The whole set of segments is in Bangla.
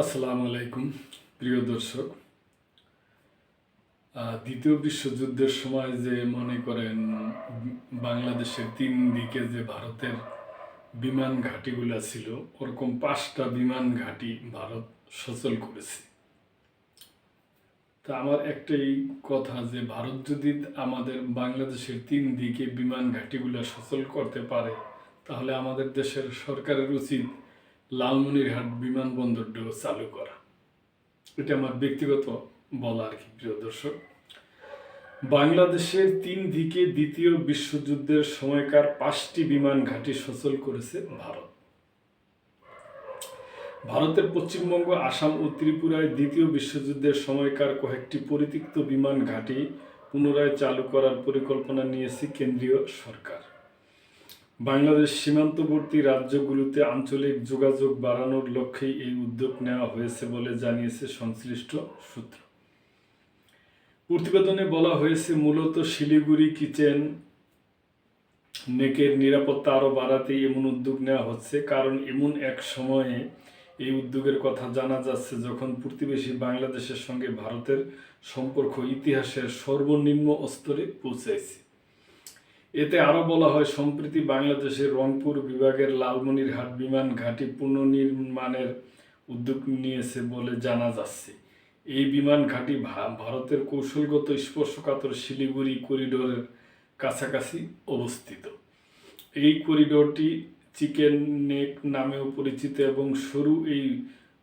আসসালামু আলাইকুম প্রিয় দর্শক। দ্বিতীয় বিশ্বযুদ্ধের সময় যে মনে করেন বাংলাদেশের তিন দিকে যে ভারতের বিমান ঘাঁটিগুলো ছিল, ওরকম 5টা বিমান ঘাঁটি ভারত সচল করেছে। তা আমার একটাই কথা, যে ভারত যদি আমাদের বাংলাদেশের তিন দিকে বিমান ঘাঁটিগুলো সচল করতে পারে, তাহলে আমাদের দেশের সরকারের উচিত লালমনিরহাট বিমানবন্দরটাও চালু করা। এটা আমার ব্যক্তিগত বলা আর কি। প্রিয় দর্শক, বাংলাদেশের তিন দিকে দ্বিতীয় বিশ্বযুদ্ধের সময়কার 5টি বিমান ঘাঁটি সচল করেছে ভারত। ভারতের পশ্চিমবঙ্গ, আসাম ও ত্রিপুরায় দ্বিতীয় বিশ্বযুদ্ধের সময়কার কয়েকটি পরিত্যক্ত বিমান ঘাঁটি পুনরায় চালু করার পরিকল্পনা নিয়েছে কেন্দ্রীয় সরকার। বাংলাদেশ সীমান্তবর্তী রাজ্যগুলোতে আঞ্চলিক যোগাযোগ বাড়ানোর লক্ষ্যেই এই উদ্যোগ নেওয়া হয়েছে বলে জানিয়েছে সংশ্লিষ্ট সূত্র। প্রতিবেদনে বলা হয়েছে, মূলত শিলিগুড়ি কিচেন নেকের নিরাপত্তা আরও বাড়াতেই এমন উদ্যোগ নেওয়া হচ্ছে। কারণ এমন এক সময়ে এই উদ্যোগের কথা জানা যাচ্ছে যখন প্রতিবেশী বাংলাদেশের সঙ্গে ভারতের সম্পর্ক ইতিহাসের সর্বনিম্ন স্তরে পৌঁছেছে। এতে আরও বলা হয়, সম্প্রতি বাংলাদেশের রংপুর বিভাগের লালমনিরহাট বিমান ঘাঁটি পুনর্নির্মাণের উদ্যোগ নিয়েছে বলে জানা যাচ্ছে। এই বিমান ঘাঁটি ভারতের কৌশলগত স্পর্শকাতর শিলিগুড়ি করিডোরের কাছাকাছি অবস্থিত। এই করিডোরটি চিকেন নেক নামেও পরিচিত এবং সরু এই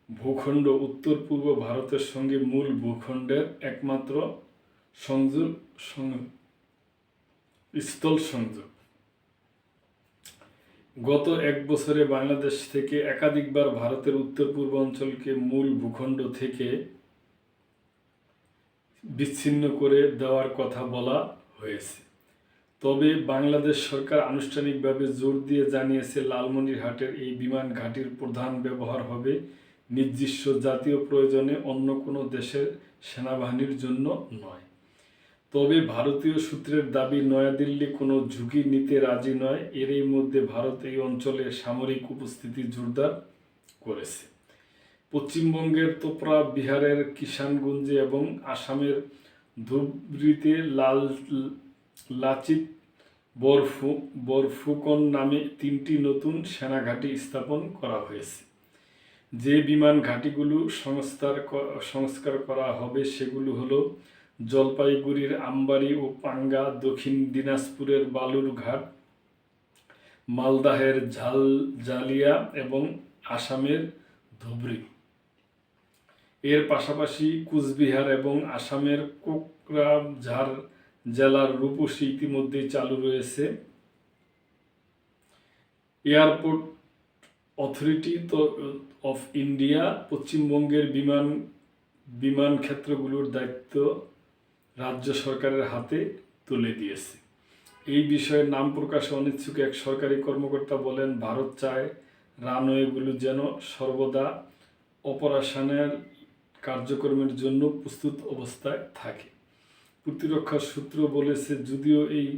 ভূখণ্ড উত্তর পূর্ব ভারতের সঙ্গে মূল ভূখণ্ডের একমাত্র স্থল সংযোগ। গত এক বছরে বাংলাদেশ থেকে একাধিকবার ভারতের উত্তর পূর্ব অঞ্চলকে মূল ভূখণ্ড থেকে বিচ্ছিন্ন করে দেওয়ার কথা বলা হয়েছে। তবে বাংলাদেশ সরকার আনুষ্ঠানিকভাবে জোর দিয়ে জানিয়েছে, লালমনিরহাটের এই বিমান ঘাঁটির প্রধান ব্যবহার হবে নির্দিষ্ট জাতীয় প্রয়োজনে, অন্য কোনো দেশের সেনাবাহিনীর জন্য নয়। তবে ভারতীয় সূত্রের দাবি, নয়াদিল্লি কোনো ঝুঁকি নিতে রাজি নয়। এরই মধ্যে ভারত এই অঞ্চলে সামরিক উপস্থিতি জোরদার করেছে। পশ্চিমবঙ্গের তোপরা, বিহারের কিষানগঞ্জে এবং আসামের ধুবড়ীতে লাচিত বরফুকন নামে 3টি নতুন সেনাঘাঁটি স্থাপন করা হয়েছে। যে বিমান ঘাঁটিগুলো সংস্কার করা হবে সেগুলো হলো জলপাইগুড়ির আমবাড়ি ও পাঙ্গা, দক্ষিণ দিনাজপুরের বালুরঘাট, মালদাহের ঝালজালিয়া এবং আসামের ধুবড়ী। এর পাশাপাশি কুচবিহার এবং আসামের কোকরাঝাড় জেলার রূপসী ইতিমধ্যেই চালু রয়েছে। এয়ারপোর্ট অথরিটি অফ ইন্ডিয়া পশ্চিমবঙ্গের বিমান ক্ষেত্রগুলোর দায়িত্ব রাজ্য সরকারের হাতে তুলে দিয়েছে। এই বিষয়ে নাম প্রকাশে অনিচ্ছুক এক সরকারি কর্মকর্তা বলেন, ভারত চায় রানওয়েগুলো যেন সর্বদা অপারেশনাল কার্যক্রমের জন্য প্রস্তুত অবস্থায় থাকে। প্রতিরক্ষা সূত্র বলেছে, যদিও এই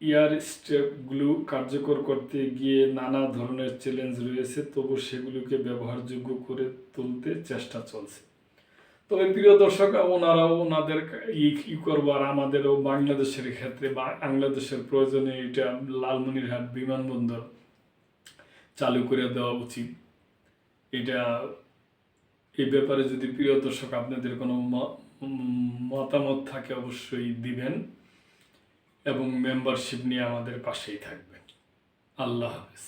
এয়ারস্ট্রিপগুলো কার্যকর করতে গিয়ে নানা ধরনের চ্যালেঞ্জ রয়েছে, তবু সেগুলোকে ব্যবহারযোগ্য করে তুলতে চেষ্টা চলছে। তবে প্রিয় দর্শক, ওনাদের করবো, আর আমাদেরও বাংলাদেশের ক্ষেত্রে বাংলাদেশের প্রয়োজনে এটা লালমনিরহাট বিমানবন্দর চালু করে দেওয়া উচিত। এই ব্যাপারে যদি প্রিয় দর্শক আপনাদের কোনো মতামত থাকে অবশ্যই দিবেন এবং মেম্বারশিপ নিয়ে আমাদের পাশেই থাকবেন। আল্লাহ হাফেজ।